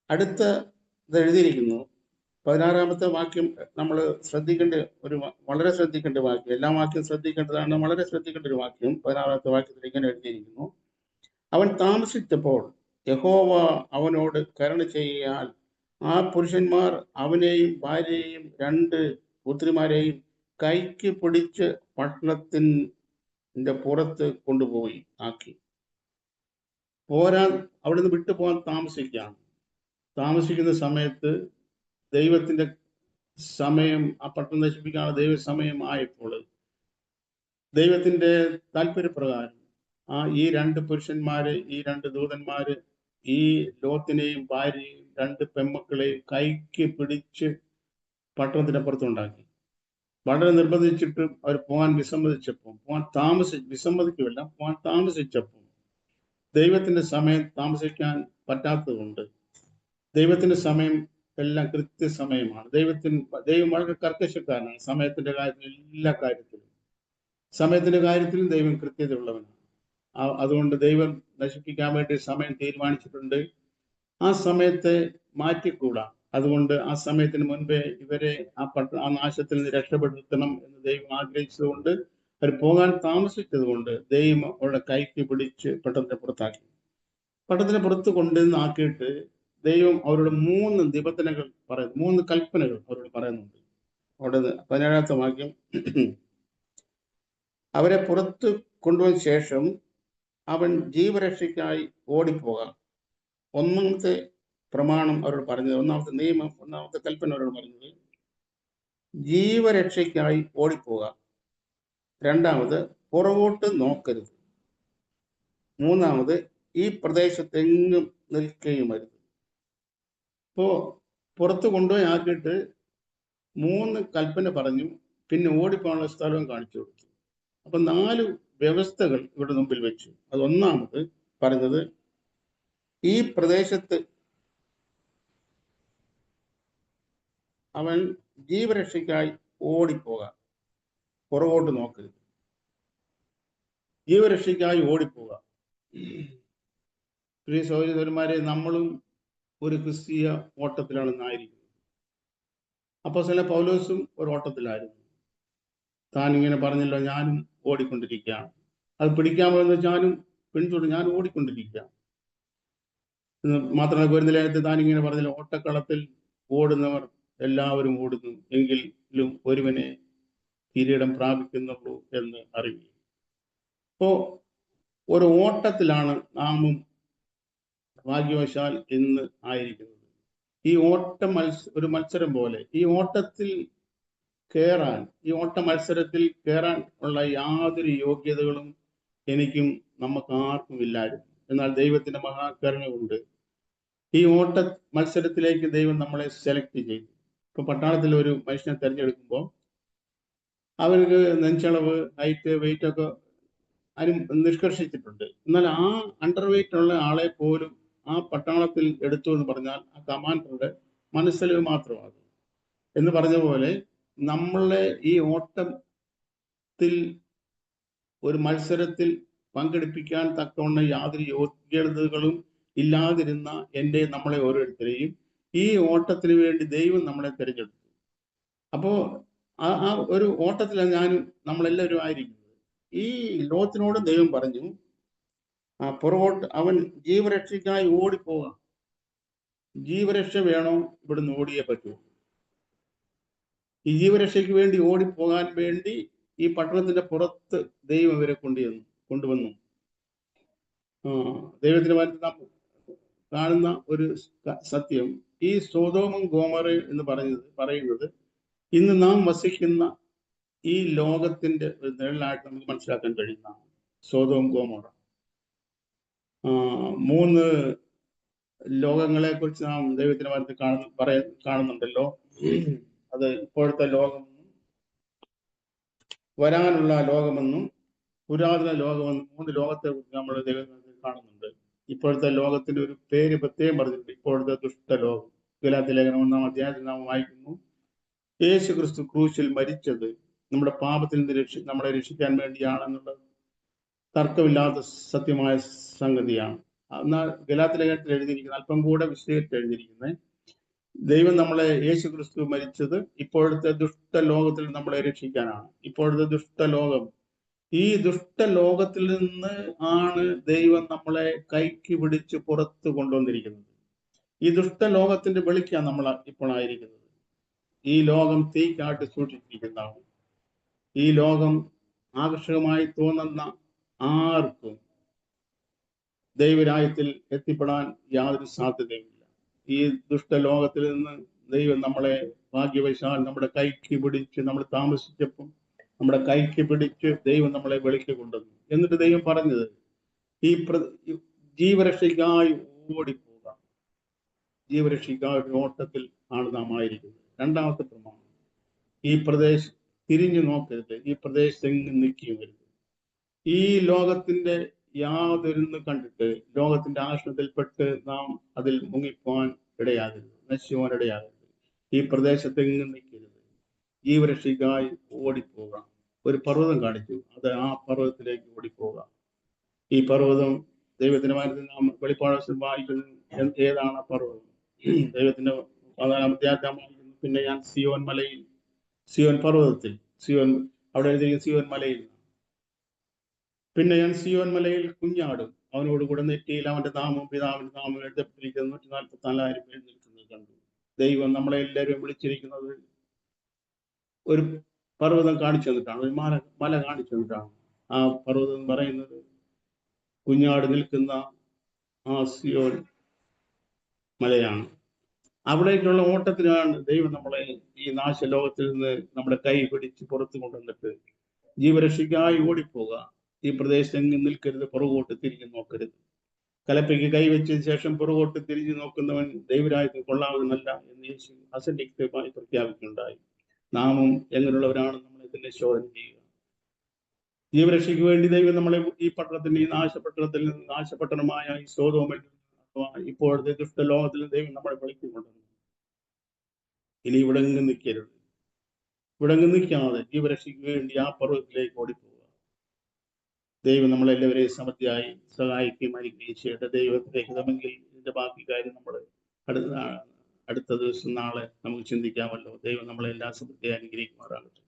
അടുത്ത എഴുതിയിരിക്കുന്നു 16 വാക്യം. നമ്മൾ വളരെ ശ്രദ്ധിക്കേണ്ട വാക്യം. എല്ലാ വാക്യം ശ്രദ്ധിക്കേണ്ടതാണ്, വളരെ ശ്രദ്ധിക്കേണ്ട ഒരു വാക്യം. 16 വാക്യത്തിൽ ഇങ്ങനെ എഴുതിയിരിക്കുന്നു: അവൻ താമസിച്ചപ്പോൾ യഹോവ അവനോട് കരുണ ചെയ്യാൻ ആ പുരുഷന്മാർ അവനെയും ഭാര്യയെയും 2 പുത്രിമാരെയും കൈക്ക് പിടിച്ച് പട്ടണത്തിന്റെ പുറത്ത് കൊണ്ടുപോയി ആക്കി. അവിടുന്ന് വിട്ടുപോകാൻ താമസിക്കുന്ന സമയത്ത് ദൈവത്തിന്റെ സമയം, ആ പട്ടണം നശിപ്പിക്കാനുള്ള ദൈവ സമയം ആയപ്പോൾ ദൈവത്തിന്റെ താല്പര്യപ്രകാരം ഈ 2 പുരുഷന്മാര്, ഈ 2 ദൂതന്മാര് ഈ ലോത്തിനെയും ഭാര്യയെയും 2 പെൺമക്കളെയും കൈക്ക് പിടിച്ച് പട്ടണത്തിന്റെ പുറത്തുണ്ടാക്കി. വളരെ നിർബന്ധിച്ചിട്ട് അവർ പോകാൻ താമസിച്ചപ്പോൾ ദൈവത്തിന്റെ സമയം താമസിക്കാൻ പറ്റാത്തതുകൊണ്ട്, ദൈവത്തിന്റെ സമയം എല്ലാം കൃത്യസമയമാണ്. ദൈവം വളരെ കർക്കശക്കാരനാണ് സമയത്തിന്റെ കാര്യത്തിൽ. എല്ലാ സമയത്തിന്റെ കാര്യത്തിലും ദൈവം കൃത്യത ഉള്ളവനാണ്. അതുകൊണ്ട് ദൈവം നശിപ്പിക്കാൻ വേണ്ടി സമയം തീരുമാനിച്ചിട്ടുണ്ട്. ആ സമയത്തെ മാറ്റിക്കൂടാ. അതുകൊണ്ട് ആ സമയത്തിന് മുൻപേ ഇവരെ ആ നാശത്തിൽ നിന്ന് രക്ഷപ്പെടുത്തണം എന്ന് ദൈവം ആഗ്രഹിച്ചതുകൊണ്ട്, അവർ പോകാൻ താമസിച്ചതുകൊണ്ട് ദൈവം അവരുടെ കൈക്ക് പിടിച്ച് പട്ടണത്തെ പുറത്താക്കി. പട്ടണത്തിന് പുറത്ത് കൊണ്ടുവന്നാക്കിയിട്ട് ദൈവം അവരോട് 3 നിബന്ധനകൾ പറയുന്നു, 3 കൽപ്പനകൾ അവരോട് പറയുന്നുണ്ട്. അവിടെ 17 വാക്യം: അവരെ പുറത്ത് കൊണ്ടുവന്ന ശേഷം അവൻ ജീവരക്ഷയ്ക്കായി ഓടിപ്പോകാം. ഒന്നാമത്തെ പ്രമാണം അവരോട് പറഞ്ഞത്, ഒന്നാമത്തെ കൽപ്പന അവരോട് പറഞ്ഞത് ജീവരക്ഷയ്ക്കായി ഓടിപ്പോകാം. 2ാമത് പുറകോട്ട് നോക്കരുത്. 3ാമത് ഈ പ്രദേശത്തെങ്ങും നിൽക്കുകയുമരുത്. പുറത്ത് കൊണ്ടുപോയി ആക്കിയിട്ട് 3 കൽപ്പന പറഞ്ഞു, പിന്നെ ഓടിപ്പോകാനുള്ള സ്ഥലവും കാണിച്ചു കൊടുത്തു. അപ്പൊ 4 വ്യവസ്ഥകൾ ഇവിടെ മുമ്പിൽ വെച്ചു. അത് ഒന്നാമത് പറഞ്ഞത്, ഈ പ്രദേശത്ത് അവൻ ജീവരക്ഷയ്ക്കായി ഓടിപ്പോകാം, പുറകോട്ട് നോക്കരുത്. ജീവരക്ഷയ്ക്കായി ഓടിപ്പോകാം. പ്രിയ സഹോദരന്മാരെ, നമ്മളും ഒരു ക്രിസ്തീയ ഓട്ടത്തിലാണ് ഇന്നായിരിക്കുന്നത്. അപ്പോസ്തലൻ പൗലോസും ഒരു ഓട്ടത്തിലായിരുന്നു. താൻ ഇങ്ങനെ പറഞ്ഞല്ലോ, ഞാനും ഓടിക്കൊണ്ടിരിക്കുകയാണ്, അത് പിടിക്കാൻ പോകുന്നത് ഞാനും ഞാൻ ഓടിക്കൊണ്ടിരിക്കുകയാണ്. മാത്രമല്ല ഗോരിന്ത്യലേഖനത്തിൽ താൻ ഇങ്ങനെ പറഞ്ഞില്ല, ഓട്ടക്കളത്തിൽ ഓടുന്നവർ എല്ലാവരും ഓടുന്നു, എങ്കിലും ഒരുവനെ കിരീടം പ്രാപിക്കുന്നുള്ളൂ എന്ന് അറിയും. അപ്പോ ഒരു ഓട്ടത്തിലാണ് നാമും ഭാഗ്യവശാൽ ഇന്ന് ആയിരിക്കുന്നത്. ഈ ഒരു മത്സരം പോലെ ഈ ഓട്ടത്തിൽ ഈ ഓട്ട മത്സരത്തിൽ കയറാൻ ഉള്ള യാതൊരു യോഗ്യതകളും എനിക്കും നമുക്ക് ആർക്കും ഇല്ലായിരുന്നു. എന്നാൽ ദൈവത്തിന്റെ മഹാകരുണ കൊണ്ട് ഈ ഓട്ട മത്സരത്തിലേക്ക് ദൈവം നമ്മളെ സെലക്ട് ചെയ്തു. ഇപ്പൊ പട്ടാളത്തിൽ ഒരു മനുഷ്യനെ തിരഞ്ഞെടുക്കുമ്പോൾ അവർക്ക് നെഞ്ചളവ്, ഹൈറ്റ്, വെയിറ്റ് ഒക്കെ നിഷ്കർഷിച്ചിട്ടുണ്ട്. എന്നാൽ ആ അണ്ടർ വെയിറ്റ് ഉള്ള ആളെ പോലും ആ പട്ടാളത്തിൽ എടുത്തു എന്ന് പറഞ്ഞാൽ ആ കമാൻഡറുടെ മനസ്സലിവ് മാത്രമാണ്. എന്ന് പറഞ്ഞ പോലെ നമ്മളെ ഈ ഓട്ടത്തിൽ ഒരു മത്സരത്തിൽ പങ്കെടുപ്പിക്കാൻ തക്കവണ്ണം യാതൊരു യോഗ്യതകളും ഇല്ലാതിരുന്ന നമ്മളെ ഓരോരുത്തരെയും ഈ ഓട്ടത്തിന് വേണ്ടി ദൈവം നമ്മളെ തിരഞ്ഞെടുത്തു. അപ്പോ ആ ഒരു ഓട്ടത്തിലാണ് നമ്മളെല്ലാവരും ആയിരിക്കുന്നത്. ഈ ലോത്തിനോട് ദൈവം പറഞ്ഞു, പുറകോട്ട് അവൻ ജീവരക്ഷയ്ക്കായി ഓടിപ്പോകാം. ജീവരക്ഷ വേണോ, ഇവിടുന്ന് ഓടിയേ പറ്റൂ. ഈ ജീവരക്ഷയ്ക്ക് വേണ്ടി ഓടിപ്പോകാൻ വേണ്ടി ഈ പട്ടണത്തിന്റെ പുറത്ത് ദൈവം ഇവരെ കൊണ്ടുവന്നു. ദൈവത്തിന് നാം കാണുന്ന ഒരു സത്യം, ഈ സോദോമും ഗോമോറയും എന്ന് പറയുന്നത് ഇന്ന് നാം വസിക്കുന്ന ഈ ലോകത്തിന്റെ ഒരു നിഴലായിട്ട് നമുക്ക് മനസ്സിലാക്കാൻ കഴിയുന്നതാണ്. സോദോം ഗോമോറ 3 ലോകങ്ങളെ കുറിച്ച് നാം ദൈവത്തിന്റെ വചനത്തിൽ കാണുന്നുണ്ടല്ലോ. അത് ഇപ്പോഴത്തെ ലോകമെന്നും വരാനുള്ള ലോകമെന്നും പുരാതന ലോകമെന്നും 3 ലോകത്തെ കുറിച്ച് നമ്മൾ ദൈവത്തിൽ കാണുന്നുണ്ട്. ഇപ്പോഴത്തെ ലോകത്തിന്റെ ഒരു പേര് പ്രത്യേകം പറഞ്ഞിട്ടുണ്ട്, ഇപ്പോഴത്തെ ദുഷ്ടലോകം. ഗലാത്യ ലേഖനം 1-ാം അധ്യായത്തിൽ നാം വായിക്കുന്നു, യേശു ക്രിസ്തു ക്രൂശിൽ മരിച്ചത് നമ്മുടെ പാപത്തിൽ നിന്ന് നമ്മളെ രക്ഷിക്കാൻ വേണ്ടിയാണെന്നുള്ള തർക്കമില്ലാത്ത സത്യമായ സംഗതിയാണ്. എന്നാൽ ഗലാത്യ ലേഖനത്തിൽ എഴുതിയിരിക്കുന്നത് അല്പം കൂടെ വിശദീകരിച്ച് എഴുതിയിരിക്കുന്നത്, ദൈവം യേശു ക്രിസ്തു മരിച്ചത് ഇപ്പോഴത്തെ ദുഷ്ടലോകത്തിൽ നമ്മളെ രക്ഷിക്കാനാണ്. ഇപ്പോഴത്തെ ദുഷ്ടലോകം, ഈ ദുഷ്ടലോകത്തിൽ നിന്ന് ആണ് ദൈവം നമ്മളെ കൈക്ക് പിടിച്ച് പുറത്ത് കൊണ്ടുവന്നിരിക്കുന്നത്. ഈ ദുഷ്ടലോകത്തിന്റെ വെളിക്കാണ് നമ്മൾ ഇപ്പോൾ ആയിരിക്കുന്നത്. ഈ ലോകം തീക്കാട്ടി സൂക്ഷിച്ചിരിക്കുന്നതാണ്. ഈ ലോകം ആകർഷകമായി തോന്നുന്ന ആർക്കും ദൈവരാജ്യത്തിൽ എത്തിപ്പെടാൻ യാതൊരു സാധ്യതയുമില്ല. ഈ ദുഷ്ടലോകത്തിൽ നിന്ന് ദൈവം നമ്മളെ ഭാഗ്യവശാൽ നമ്മുടെ കൈക്ക് പിടിച്ച്, നമ്മൾ താമസിച്ചപ്പോൾ നമ്മുടെ കൈക്ക് പിടിച്ച് ദൈവം നമ്മളെ വെളിക്ക് കൊണ്ടുവന്നു. എന്നിട്ട് ദൈവം പറഞ്ഞത്, ഈ ജീവരക്ഷയ്ക്കായി ഓടിപ്പോകാം. ജീവരക്ഷയ്ക്കായി ഓട്ടത്തിൽ ആണ് നാം ആയിരിക്കുന്നത്. 2-ാമത്തെ പ്രമാണം, ഈ പ്രദേശം തിരിഞ്ഞു നോക്കരുത്, ഈ പ്രദേശത്തെങ്ങും നിൽക്കുകയും. ഈ ലോകത്തിന്റെ യാതൊരുന്ന് കണ്ടിട്ട് ലോകത്തിന്റെ ആശ്രയത്തിൽപ്പെട്ട് നാം അതിൽ മുങ്ങിപ്പോവാൻ ഇടയാകരുത്, നശിക്കുവാൻ ഇടയാകരുത്. ഈ പ്രദേശത്തെങ്ങും നിൽക്കരുത്, ജീവരക്ഷയ്ക്കായി ഓടിപ്പോകാം. ഒരു പർവ്വതം കാണിച്ചു, അത് ആ പർവ്വതത്തിലേക്ക് ഓടിപ്പോകാം. ഈ പർവ്വതം ദൈവത്തിന്റെ കാര്യത്തിൽ നാം വെളിപ്പാട് വായിക്കുന്നത് ഏതാണ് ആ പർവ്വതം? ദൈവത്തിന്റെ 14-ാം അധ്യായം വായിക്കുന്നു, പിന്നെ ഞാൻ സിയോൻ പർവ്വതത്തിൽ, അവിടെ എഴുതിയിരിക്കുന്ന സിയോൻ മലയിൽ, പിന്നെ ഞാൻ സിയോൻ മലയിൽ കുഞ്ഞാടും, അവനോട് കൂടെ നെറ്റിയിൽ അവന്റെ നാമവും പിതാവിന്റെ നാമവും എഴുതപ്പെട്ടിരിക്കുന്ന 144,000 പേര് നിൽക്കുന്നത് കണ്ടു. ദൈവം നമ്മളെ എല്ലാവരും വിളിച്ചിരിക്കുന്നത് ഒരു പർവ്വതം കാണിച്ചു തന്നിട്ടാണ്, ഒരു മല കാണിച്ചു തന്നിട്ടാണ്. ആ പർവ്വതം എന്ന് പറയുന്നത് കുഞ്ഞാട് നിൽക്കുന്ന ആ സിയോൻ മലയാണ്. അവിടേക്കുള്ള ഓട്ടത്തിനാണ് ദൈവം നമ്മളെ ഈ നാശലോകത്തിൽ നിന്ന് നമ്മുടെ കൈ പിടിച്ച് പുറത്തു കൊണ്ടുവന്നിട്ട് ജീവരക്ഷയ്ക്കായി ഓടിപ്പോകുക. ഈ പ്രദേശത്തെങ്ങും നിൽക്കരുത്, പുറകോട്ട് തിരിഞ്ഞു നോക്കരുത്. കലപ്പയ്ക്ക് കൈവച്ചതിന് ശേഷം പുറകോട്ട് തിരിഞ്ഞു നോക്കുന്നവൻ ദൈവരാജ്യത്തിൽ കൊള്ളാവുന്നല്ല എന്ന് യേശു അസന്നിഗ്ധമായി പ്രഖ്യാപിക്കുകയുണ്ടായി. നാമും എങ്ങനെയുള്ളവരാണ് നമ്മൾ ഇതിനെ ശോധന ചെയ്യുക. ജീവരക്ഷയ്ക്ക് വേണ്ടി ദൈവം നമ്മളെ ഈ പട്ടണത്തിന്റെ, ഈ നാശപട്ടണത്തിൽ നിന്ന്, നാശപട്ടണമായ ഈ സോദോമിൽ ഇപ്പോഴത്തെ ദുഷ്ടലോകത്തിൽ ദൈവം നമ്മളെ വിളിക്കുന്നുണ്ട്. ഇനി ഇവിടെങ്ങും നിൽക്കരുത്, ഇവിടെങ്ങും നിൽക്കാതെ ജീവരക്ഷയ്ക്ക് വേണ്ടി ആ പർവ്വതത്തിലേക്ക് ഓടിപ്പോവുക. ദൈവം നമ്മളെല്ലാവരെയും സമൃദ്ധിയായി സഹായിക്കുകയും അനുഗ്രഹിക്കുകയും ചെയ്യട്ടെ. ദൈവത്തിന്റെ ഹിതമെങ്കിൽ ഇതിന്റെ ബാക്കി കാര്യം നമ്മൾ അടുത്ത ദിവസം നാളെ നമുക്ക് ചിന്തിക്കാമല്ലോ. ദൈവം നമ്മളെല്ലാം സമൃദ്ധിയായി അനുഗ്രഹിക്കുമാറാകട്ടെ.